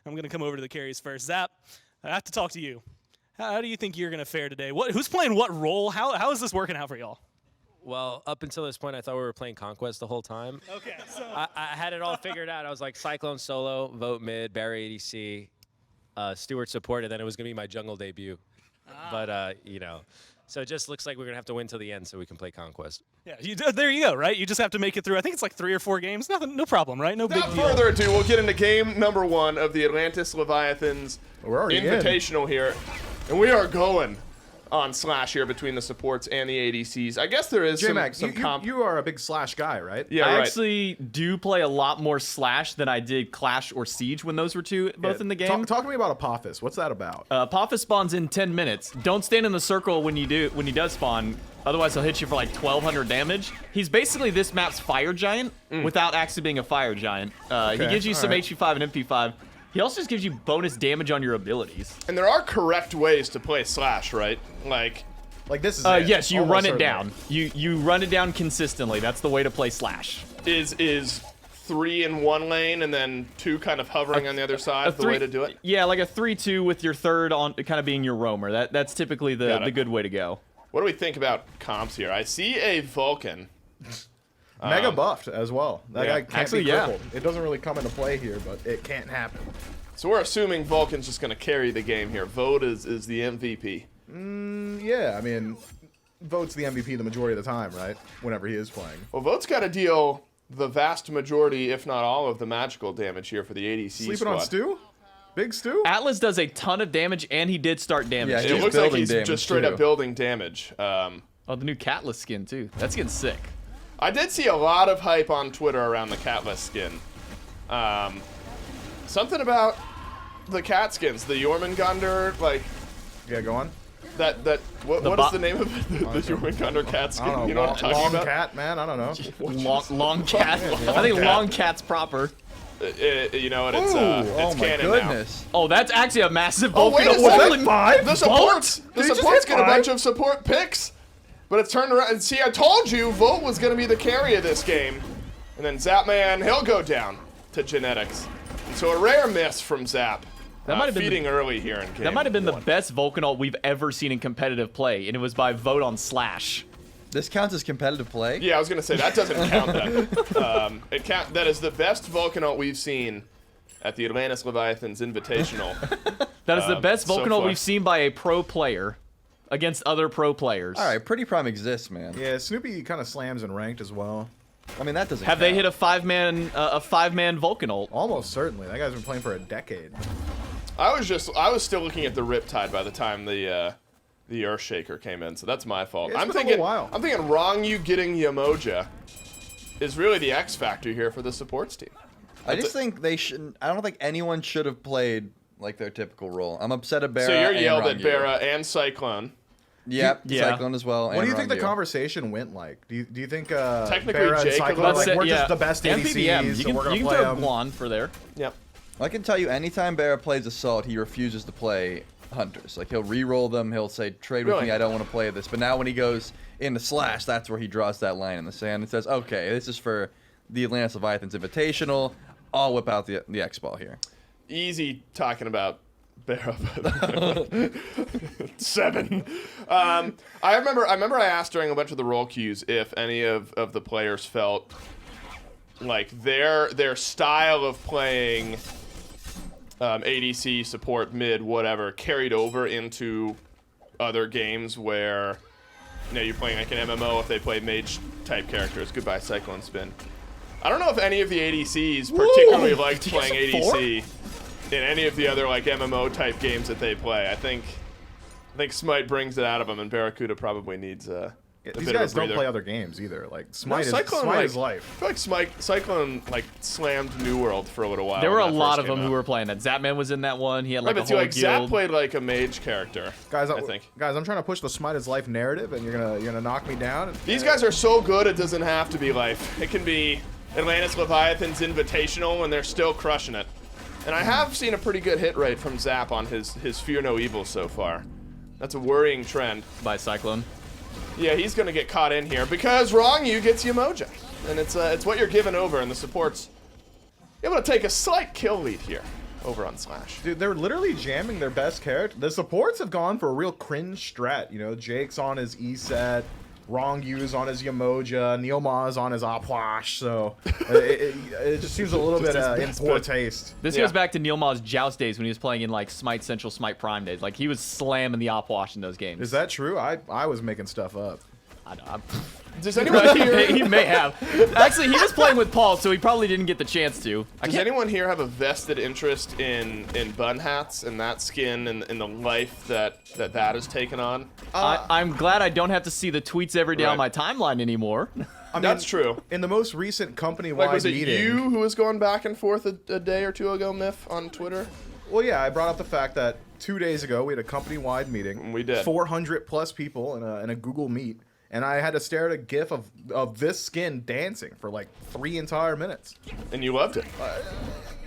I'm going to come over to the carries first. Zap, I have to talk to you. How do you think you're going to fare today? Who's playing what role? How is this working out for y'all? Well, up until this point, I thought we were playing Conquest the whole time. Okay, so I had it all figured out. I was like Cyclone solo, vote mid, Barry ADC, Stewart support, and then it was going to be my jungle debut. But, you know, so it just looks like we're going to have to win till the end so we can play Conquest. yeah, there you go, right? You just have to make it through. I think it's like 3 or 4 games. Nothing, no problem, right? No big Without deal. further ado, we'll get into game number 1 of the Atlantis Leviathans We're already Invitational here. And we are going on Slash here between the supports and the ADCs. I guess there is some comp. You are a big Slash guy, right? Yeah, I right. actually do play a lot more Slash than I did Clash or Siege when those were both in the game. Talk to me about Apophis. What's that about? Apophis spawns in 10 minutes. Don't stand in the circle when he does spawn. Otherwise, he'll hit you for like 1,200 damage. He's basically this map's Fire Giant without actually being a Fire Giant. He gives you some HP5 and MP5. He also just gives you bonus damage on your abilities. And there are correct ways to play Slash, right? Like this is it. Yes, you Almost run it certainly. down. You run it down consistently. That's the way to play Slash. is 3 in one lane and then 2 kind of hovering on the other side the way to do it? Yeah, like a 3-2 with your third on kind of being your roamer. That's typically the good way to go. What do we think about comps here? I see a Vulcan. Mega buffed as well. That yeah. guy can't Actually, be yeah. crippled. It doesn't really come into play here, but it can't happen. So we're assuming Vulcan's just going to carry the game here. Vote is the MVP. Yeah, I mean, Vote's the MVP the majority of the time, right? Whenever he is playing. Well, Vote's got to deal the vast majority, if not all, of the magical damage here for the ADC Sleeping squad. on Stu? Big Stu? Atlas does a ton of damage, and he did start damage. Yeah, It He's looks like building he's damage, just straight too. up building damage. Oh, the new Catless skin, too. That skin's sick. I did see a lot of hype on Twitter around the Catless skin. Something about the cat skins, the Jormungandr, like Yeah, go on. what is the name of it? The Jormungandr cat skin. I don't know. You know what I'm talking long about? cat, man. I don't know. Long cat. I think cat. long cat's proper. You know what? It's Oh my canon goodness. Oh, that's actually a massive Oh, wait a Vulcan. second. Holy- 5? now. The Did he just supports hit get a 5? bunch of support picks, but it's turned around. And see, I told you, Volt was going to be the carry of this game, and then Zapman, he'll go down to genetics. And so a rare miss from Zap. That might have been feeding early here in game. That might have been the 1. best Vulcan ult we've ever seen in competitive play, and it was by vote on Slash. This counts as competitive play? Yeah, I was gonna say that doesn't count. Then that is the best Vulcan ult we've seen at the Atlantis Leviathans Invitational. That is the best so Vulcan ult far. we've seen by a pro player against other pro players. All right, Pretty Prime exists, man. Yeah, Snoopy kind of slams in ranked as well. I mean, that doesn't Have count. they hit a five-man Vulcan ult? Almost certainly. That guy's been playing for a decade. I was still looking at the Riptide by the time the Earthshaker came in, so that's my fault. It's I'm been a thinking little while. I'm thinking wrong you getting Yamoja is really the X factor here for the supports team. I just think they shouldn't. I don't think anyone should have played like their typical role. I'm upset at Barra. So you're and yelled at Rangier. Barra and Cyclone. Yep, Yeah. Cyclone as well. What do you think the Rangier. conversation went like? Do you think Technically, Barra and Jake Cyclone, could have- like, we're yeah. just the best And ADCs, PBM. You so can, we're going you to can play throw them? Guan for there. Yep. I can tell you, anytime Barra plays Assault, he refuses to play Hunters. Like, he'll re-roll them. He'll say, trade with Really? me. I don't want to play this. But now when he goes into Slash, that's where he draws that line in the sand and says, okay, this is for the Atlantis Leviathans Invitational. I'll whip out the X-Ball here. Easy talking about Barra. 7. I remember I asked during a bunch of the roll queues if any of the players felt like their style of playing ADC, support, mid, whatever, carried over into other games where you're playing like an MMO if they play mage type characters. Goodbye, Cyclone Spin. I don't know if any of the ADCs particularly liked playing ADC in any of the other like MMO type games that they play. I think Smite brings it out of them, and Barracuda probably needs a These bit of guys a don't breather. play other games either. Like, No, Smite, Cyclone, is life. I feel like Cyclone like slammed New World for a little while. There were when a that lot first of them came who out. were playing that. Zapman was in that one. He had like Right, a but see, whole like Zap guild. played like a mage character. Guys, I think guys, I'm trying to push the Smite is life narrative, and you're gonna knock me down. these guys are so good it doesn't have to be life. It can be Atlantis Leviathans Invitational, and they're still crushing it. And I have seen a pretty good hit rate from Zap on his Fear No Evil so far. That's a worrying trend. by Cyclone. Yeah, he's gonna get caught in here because wrong you gets Yamoja, and it's what you're giving over, and the support's able to take a slight kill lead here. over on Slash. Dude, they're literally jamming their best character. The supports have gone for a real cringe strat. You know, Jake's on his E set, Wrong Yu's on his Yamoja, Neil Ma's on his Apwash. So it just seems a little bit in poor taste. This goes back to Neil Ma's Joust days when he was playing in like Smite Central, Smite Prime days. Like he was slamming the Opwash in those games. Is that true? I was making stuff up. I don't know. Does anyone here? He may have. Actually, he was playing with Paul, so he probably didn't get the chance to. Does anyone here have a vested interest in bun hats and that skin and the life that has taken on? I'm glad I don't have to see the tweets every day on my Right. timeline anymore. I mean, That's true. In the most recent company-wide Like, was it meeting, you who was going back and forth a day or two ago, Miff, on Twitter? well, yeah, I brought up the fact that 2 days ago we had a company-wide meeting. We did. 400 plus people in a Google Meet, and I had to stare at a GIF of this skin dancing for like 3 entire minutes. And you loved it.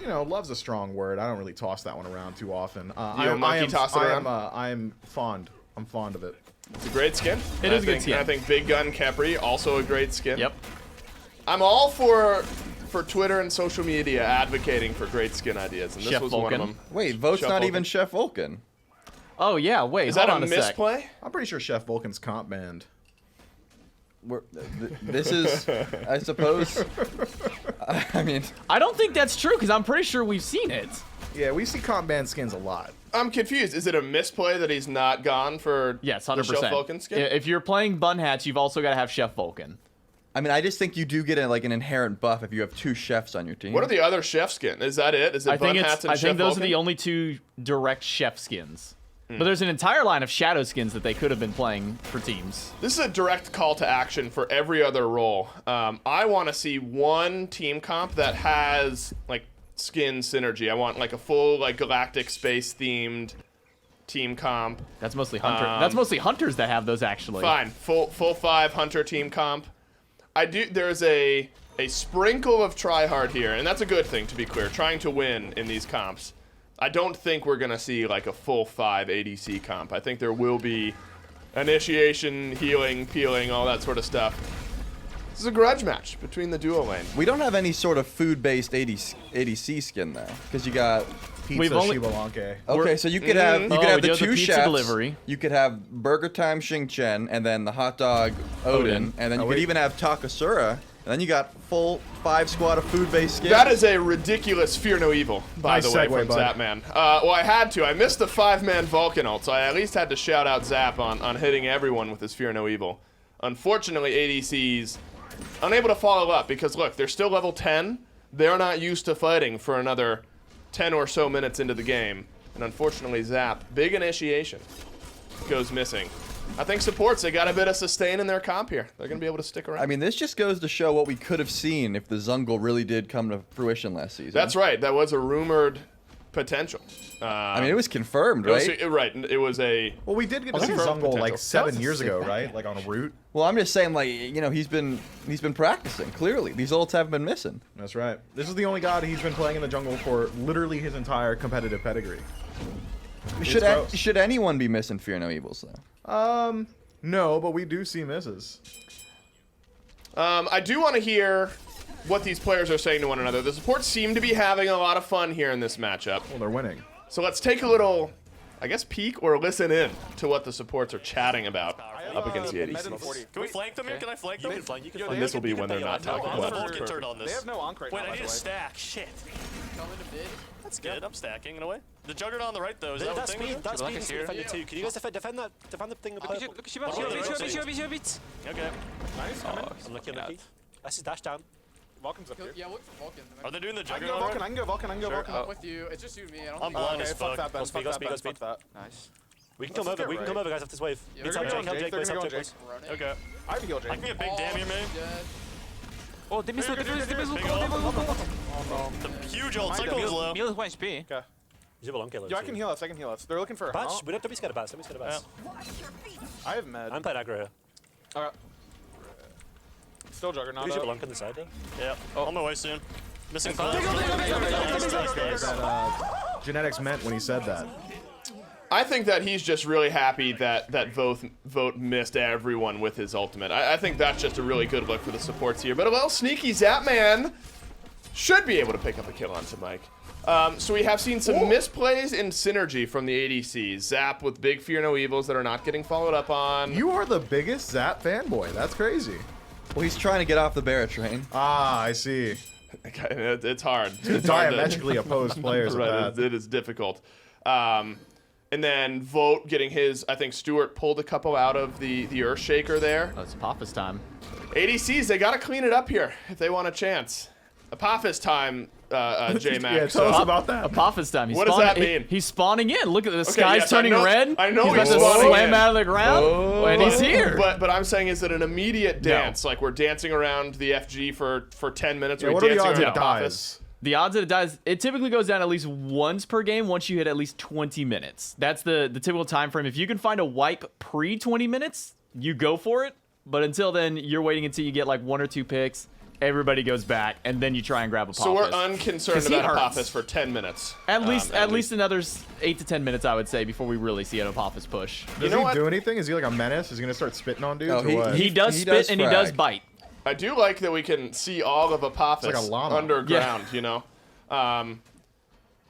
You know, love's a strong word. I don't really toss that one around too often. Toss it around? I'm fond. I'm fond of it. It's a great skin. It is a good skin. And I think Big Gun Kepri, also a great skin. Yep. I'm all for Twitter and social media advocating for great skin ideas, and this Chef was one Vulcan. of them. Wait, Vote's Chef not Vulcan. even Chef Vulcan. Oh yeah, wait. Is hold that on a sec. misplay? I'm pretty sure Chef Vulcan's comp band. This is, I suppose. I mean, I don't think that's true because I'm pretty sure we've seen it. Yeah, we see comp band skins a lot. I'm confused. Is it a misplay that he's not gone for Yes, the 100%. Chef Vulcan skin? If you're playing Bun Hats, you've also got to have Chef Vulcan. I just think you do get like an inherent buff if you have 2 chefs on your team. What are the other chef skin? Is that it? Is it I Bun think Hats and I Chef think those Vulcan? are the only 2 direct chef skins. But there's an entire line of shadow skins that they could have been playing for teams. This is a direct call to action for every other role. I want to see one team comp that has like skin synergy. I want like a full like galactic space themed team comp. That's mostly that's mostly hunters that have those actually. Fine, full 5 hunter team comp. There's a sprinkle of tryhard here, and that's a good thing, to be clear. Trying to win in these comps. I don't think we're gonna see like a full 5 ADC comp. I think there will be initiation, healing, peeling, all that sort of stuff. This is a grudge match between the duo lane. We don't have any sort of food-based ADC skin though, because you got. Pizza We've only- Shiba Lanke. Okay, so you could have Oh, the we do have the 2 pizza chefs. delivery. You could have Burger Time Xing Chen, and then the hot dog Odin, and then you could wait. even have Takasura, and then you got full 5 squad of food-based skins. That is a ridiculous Fear No Evil, by Nice the way, segue, from bud. Zapman. Well, I had to. I missed the 5-man Vulcan ult, so I at least had to shout out Zap on hitting everyone with his Fear No Evil. Unfortunately, ADC's unable to follow up because, look, they're still level 10. They're not used to fighting for another 10 or so minutes into the game. And unfortunately, Zap, big initiation, goes missing. I think supports, they got a bit of sustain in their comp here. They're going to be able to stick around. I mean, this just goes to show what we could have seen if the Zungle really did come to fruition last season. That's right. That was a rumored potential. I mean, it was confirmed, It was, right? right. It was a... Well, we did get to see Confirmed Zungle like potential. 7 years ago, right? Like on a route. Well, I'm just saying, like, you know, he's been practicing. Clearly, these ults haven't been missing. That's right. This is the only god he's been playing in the jungle for literally his entire competitive pedigree. gross. Should anyone be missing Fear No Evils though? No, but we do see misses. I do want to hear what these players are saying to one another. The supports seem to be having a lot of fun here in this matchup. Well, they're winning. So let's take a little, I guess, peek or listen in to what the supports are chatting about up against the ADCs. Can we flank them here? Can I flank them? You can flank. You can And this will be when they're not talking I'm about a it. Vulcan turn on this. They have no Ankh right Wait, now, I by need a the way. stack. Shit. That's good. I'm stacking in a way. The Juggernaut on the right, though. Is that That's what thing? me. That's me. Defended too. Can you guys defend that? Defend the thing with the purple? Okay. Nice. I'm looking at. That's his dash down. Vulcan's up here. Yeah, look for Vulcan. Are they doing the I can go Juggernaut? Vulcan, I can go Vulcan, I can go Vulcan. I'm with you. It's just you and me. I don't I'm think blind Okay, as fuck fuck. that, Ben. Go speed, Fuck that, go Ben. speed, Fuck that. Nice. We can come Let's over. get We can come right. over, guys, after this wave. Yeah, Meet we're up, gonna Jake. go Help Jake, Jake, they're boys. gonna Help go Jake, Jake. boys. Running. Okay. I can heal I Jake. can get big damn here, man. Dead. Oh, they missed it. They missed Big ult. The huge ult. Cyclone's low. Meal is 1 HP. Okay. You have a long kill. Yo, I can heal us, I can heal us. They're looking for a Batch, helmet. we don't be scared of bats. Don't be scared of bats. I have med. I'm playing aggro here. Okay. Still Juggernaut. We should up. belong on the side there. Yeah. On my way soon. Missing five. That genetics meant when he said that. I think that he's just really happy that Vote missed everyone with his ultimate. I think that's just a really good look for the supports here. But a little sneaky Zapman should be able to pick up a kill onto Mike. So we have seen some misplays in synergy from the ADCs. Zap with big fear no evils that are not getting followed up on. You are the biggest Zap fanboy. That's crazy. Well, he's trying to get off the Barrett train. Ah, I see. It's hard. Two diametrically opposed players. Right, it is difficult. And then Vote getting his, I think Stewart pulled a couple out of the Earthshaker there. Oh, it's Apophis time. ADCs, they got to clean it up here if they want a chance. Apophis time, J-Mac. Yeah, tell us about that. Apophis time. What does that mean? He's spawning in. Look at the sky's yes, turning red. I know he's he's about to spawning slam in. out of the ground, and he's here. But I'm saying, is it an immediate dance? Like we're dancing around the FG for 10 minutes? Yeah, We're what are the dancing odds around it Apophis? dies? The odds that it dies, it typically goes down at least once per game once you hit at least 20 minutes. That's the typical time frame. If you can find a wipe pre-20 minutes, you go for it. But until then, you're waiting until you get like 1 or 2 picks. Everybody goes back, and then you try and grab Apophis. So we're unconcerned 'Cause he about hurts. Apophis for 10 minutes. At least another 8 to 10 minutes, I would say, before we really see an Apophis push. You Does know he what? do anything? Is he like a menace? Is he gonna start spitting on dudes No, or what? He does He spit does and he does frag. bite. I do like that we can see all of Apophis It's like a llama. underground, you know?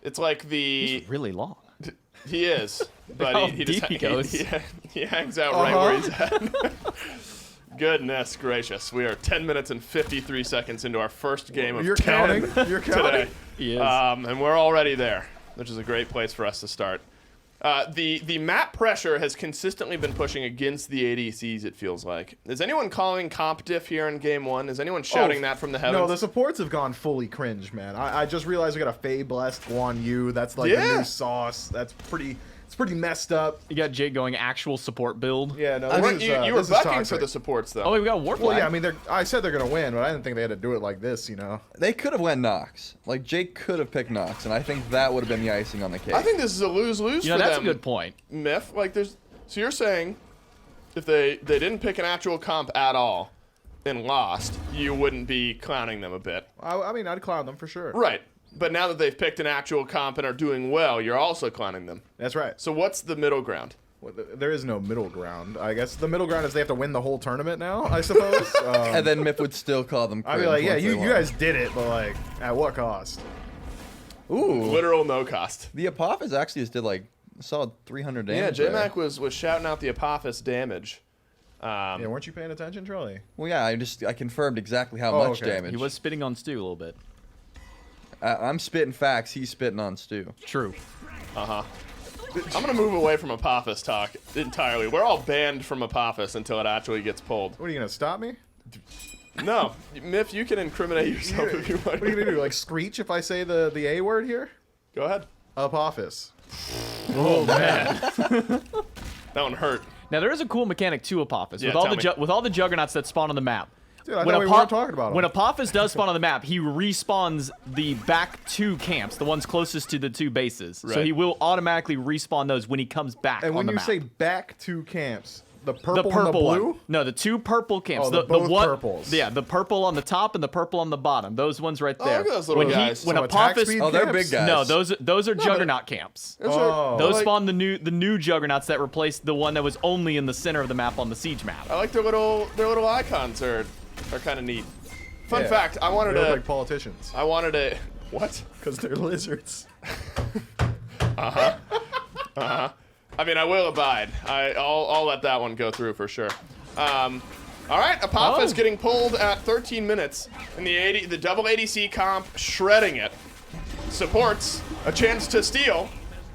It's like the... Really long. He is. But how he deep just, he goes. He hangs out right where he's at. Goodness gracious. We are 10 minutes and 53 seconds into our first game of You're 10 counting. You're counting. today. He is. And we're already there, which is a great place for us to start. The map pressure has consistently been pushing against the ADCs, it feels like. Is anyone calling comp diff here in game 1? Is anyone shouting that from the heavens? No, the supports have gone fully cringe, man. I just realized we got a Faye Blessed Guan Yu. That's like the Yeah. new sauce. That's pretty. It's pretty messed up. You got Jake going actual support build. Yeah, no. You were- this is, you were this is bucking toxic. for the supports, though. Oh, we got Warflag. Well, yeah. I mean, I said they're gonna win, but I didn't think they had to do it like this. You know. They could have went Nox. Like, Jake could have picked Nox, and I think that would have been the icing on the cake. I think this is a lose-lose You know, for that's them. a good point. Myth. Like, there's... So you're saying if they didn't pick an actual comp at all and lost, you wouldn't be clowning them a bit. I mean, I'd clown them for sure. Right. But now that they've picked an actual comp and are doing well, you're also clowning them. That's right. So what's the middle ground? Well, there is no middle ground. I guess the middle ground is they have to win the whole tournament now. I suppose. And then Mip would still call them I'd be cringe like, yeah, once they you won. guys did it, but like, at what cost? Ooh. Literal no cost. The Apophis actually just did like a solid 300 Yeah, damage. there. J-Mac was shouting out the Apophis damage. Yeah, weren't you paying attention, Charlie? Well, yeah, I confirmed exactly how Oh, much okay. damage. He was spitting on Stu a little bit. I'm spitting facts. He's spitting on Stu. True. I'm going to move away from Apophis talk entirely. We're all banned from Apophis until it actually gets pulled. What are you gonna stop me? No, Miff, you can incriminate yourself if you want. What are you gonna do? Like screech if I say the A word here? Go ahead. Apophis. Oh man. That one hurt. Now there is a cool mechanic to Apophis Yeah, with all tell the with all the juggernauts that spawn on the map. Dude, I thought we weren't talking about when him. Apophis does spawn on the map, he respawns the back 2 camps, the ones closest to the 2 bases. So Right. he will automatically respawn those when he comes back And on when the you map. say back 2 camps, the purple, the purple and the blue? one. No, the 2 purple camps. Oh, the both one, purples. Yeah, the purple on the top and the purple on the bottom. Those ones right Oh, there. look at those little when guys. when So attack Apophis, speed Oh, they're camps? big guys. no, those are juggernaut camps. Those are- Oh. Those like- spawn the new juggernauts that replaced the one that was only in the center of the map on the siege map. I like their little icons are kind of neat. Fun Yeah. fact, I wanted They look to like politicians. what? Because they're lizards. I mean, I will abide. I'll let that one go through for sure. All right, Apophis Oh. getting pulled at 13 minutes, and the double ADC comp shredding it. Supports a chance to steal,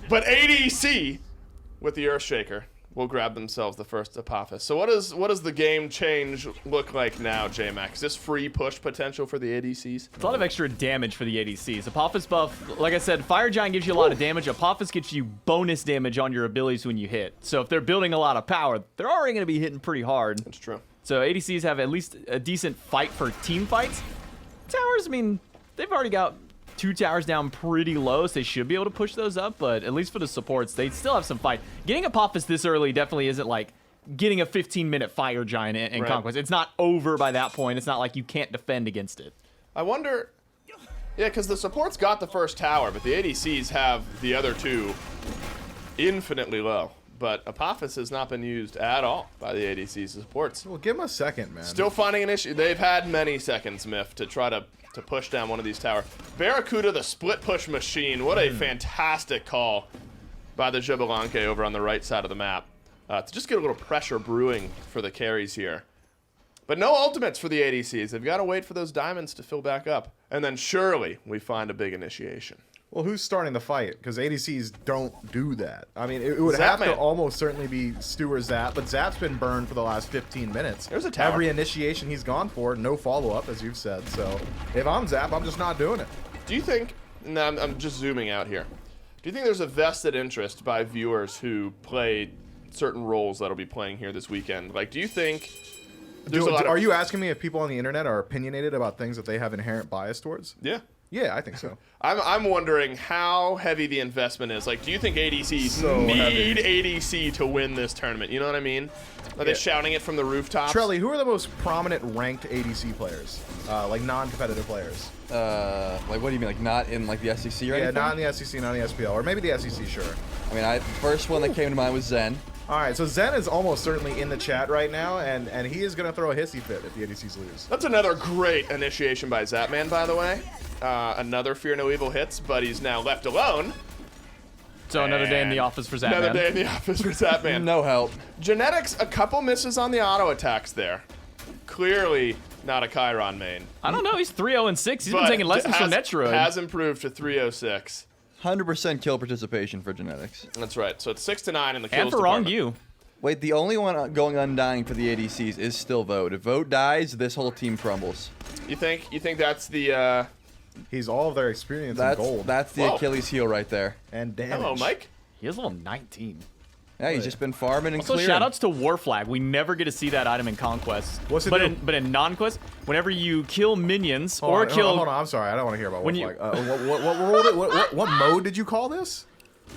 but ADC with the Earthshaker will grab themselves the first Apophis. So what does the game change look like now, J-Mac? Is this free push potential for the ADCs? It's a lot of extra damage for the ADCs. Apophis buff, like I said, Fire Giant gives you a lot of damage. Apophis gets you bonus damage on your abilities when you hit. So if they're building a lot of power, they're already going to be hitting pretty hard. That's true. So ADCs have at least a decent fight for team fights. Towers, I mean, they've already got 2 towers down pretty low, so they should be able to push those up, but at least for the supports, they still have some fight. Getting Apophis this early definitely isn't like getting a 15-minute Fire Giant in Right. Conquest. It's not over by that point. It's not like you can't defend against it. I wonder... Yeah, because the supports got the first tower, but the ADCs have the other 2 infinitely low. but Apophis has not been used at all by the ADC supports. Well, give him a second, man. Still finding an issue. They've had many seconds, Myth, to try to push down one of these towers. Barracuda, the split push machine. What a fantastic call by the Jabalanque over on the right side of the map to just get a little pressure brewing for the carries here. But no ultimates for the ADCs. They've got to wait for those diamonds to fill back up. And then surely we find a big initiation. Well, who's starting the fight? Because ADCs don't do that. I mean, it would have to Zapman. almost certainly be Stu or Zap, but Zap's been burned for the last 15 minutes. There's a tower. Every initiation he's gone for, no follow-up, as you've said. So if I'm Zap, I'm just not doing it. Do you think, and I'm just zooming out here, do you think there's a vested interest by viewers who play certain roles that'll be playing here this weekend? Like, do you think there's a lot Are of... you asking me if people on the internet are opinionated about things that they have inherent bias towards? Yeah. Yeah, I think so. I'm wondering how heavy the investment is. Like, do you think ADCs need ADC to win this tournament? You know what I mean? Are they shouting it from the rooftops? Trelly, who are the most prominent ranked ADC players? Like non-competitive players? Like, what do you mean? Like, not in like the SEC or anything? Yeah, not in the SEC, not in the SPL, or maybe the SEC, sure. I mean, first one that came to mind was Zen. All right, so Zen is almost certainly in the chat right now, and he is going to throw a hissy fit if the ADCs lose. That's another great initiation by Zapman, by the way. Another Fear No Evil hits, but he's now left alone. So another day in the office for Zapman. Another day in the office for Zapman. No help. Genetics, a couple misses on the auto attacks there. Clearly not a Chiron main. I don't know. He's 3-0-6. He's but been taking lessons from Netroid. Has improved to 306. 100% kill participation for Genetics. That's right. So it's 6-9 in the kills And for wrong department. you. Wait, the only one going undying for the ADCs is still Vote. If Vote dies, this whole team crumbles. You think that's the He's all of their experience in gold. That's the Achilles heel right there. And damage. Hello, Mike? He is level 19. Yeah, he's just been farming and Also, clearing. shoutouts to Warflag. We never get to see that item in Conquest. What's it but do? but in Non-Quest, whenever you kill minions Hold kill... on, I'm sorry. I don't want to hear about When Warflag. What mode did you call this?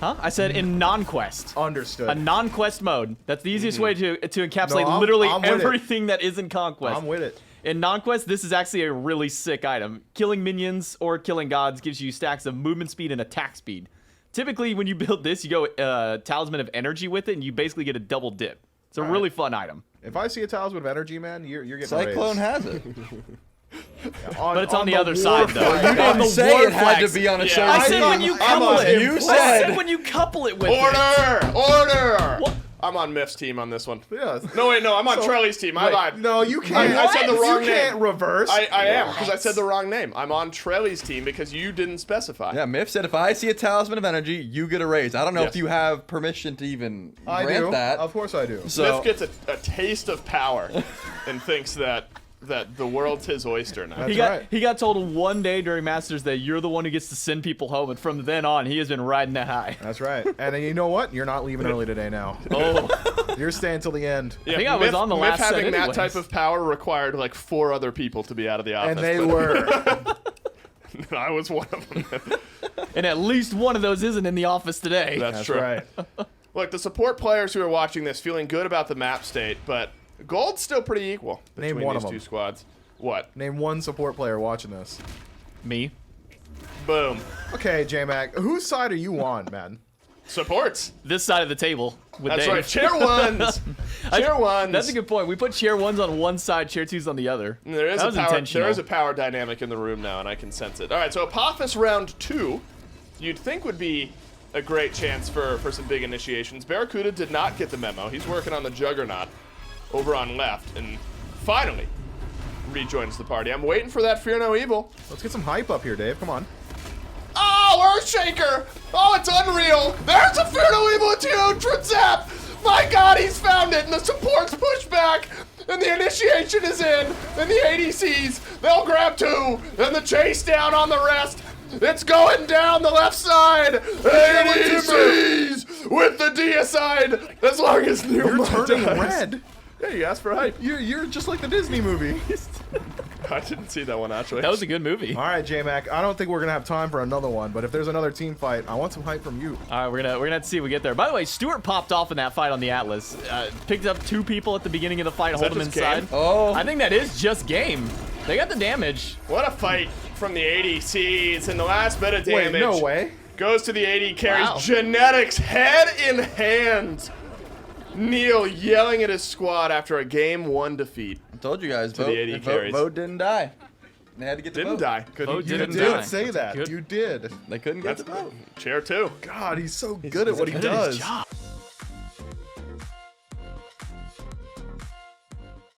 Huh? I said in Non-Quest. Understood. A Non-Quest mode. That's the easiest way to encapsulate No, literally I'm with it. everything that is in Conquest. I'm with it. In Non-Quest, this is actually a really sick item. Killing minions or killing gods gives you stacks of movement speed and attack speed. Typically, when you build this, you go Talisman of Energy with it, and you basically get a double dip. It's a really fun item. If I see a Talisman of Energy, man, you're getting Cyclone raised. has it. But it's on the other side, though. You didn't say it had to be on a certain I said team. when you couple it. You I said said when you couple it with Order! Order! What? I'm on Myth's team on this one. Yeah. No, wait, no, I'm on Trelly's team. I lied. No, you can't. I said the wrong You name. can't reverse. I am, because I said the wrong name. I'm on Trelly's team because you didn't specify. Yeah, Miff said if I see a Talisman of Energy, you get a raise. I don't know Yes. if you have permission to even I grant do. that. Of course I do. So Myth gets a taste of power and thinks that the world's his oyster now. That's right. He got told one day during Masters that you're the one who gets to send people home, and from then on, he has been riding that high. That's right. And you know what? You're not leaving early today now. Oh, You're staying till the end. Yeah, think I was on the last Myth set having that anyways. type of power required like 4 other people to be out of the office. And they but were. I was one of them. and at least one of those isn't in the office today. That's That's true. right. Look, the support players who are watching this feeling good about the map state, but gold's still pretty equal Name between one these of two them. squads. What? Name one support player watching this. Me. Boom. Okay, J-Mac. Whose side are you on, man? Supports. This side of the table with That's Dave. right. Chair ones. Chair ones. That's a good point. We put chair ones on one side, chair twos on the other. There is that a was power. intentional. There is a power dynamic in the room now, and I can sense it. All right, so Apophis round 2, you'd think would be a great chance for some big initiations. Barracuda did not get the memo. He's working on the Juggernaut over on left, and finally rejoins the party. I'm waiting for that Fear No Evil. Let's get some hype up here, Dave. Come on. Oh, Earthshaker! Oh, it's unreal! There's a Fear No Evil into you, Zap! My God, he's found it, and the support's pushed back, and the initiation is in, and the ADCs, they'll grab 2, and the chase down on the rest. It's going down the left side. ADCs with the deicide, as long as You're Numa turning dies. red. Yeah, you asked for hype. You're just like the Disney movie. I didn't see that one, actually. That was a good movie. All right, J-Mac. I don't think we're gonna have time for another one, but if there's another team fight, I want some hype from you. All right, we're gonna have to see if we get there. By the way, Stuart popped off in that fight on the Atlas. Picked up 2 people at the beginning of the fight, hold them just inside. game? Oh. I think that is just game. They got the damage. What a fight from the ADCs, and the last bit of damage Wait, no way. goes to the AD carries. Wow. Genetics head in hand Neil yelling at his squad after a game 1 defeat. I told you guys, To the AD carries. vote didn't die. They had to get the Didn't vote. die. Vote You didn't did die. say that. Good. You did. They couldn't get That's the vote. Chair 2. God, he's so good at what he does.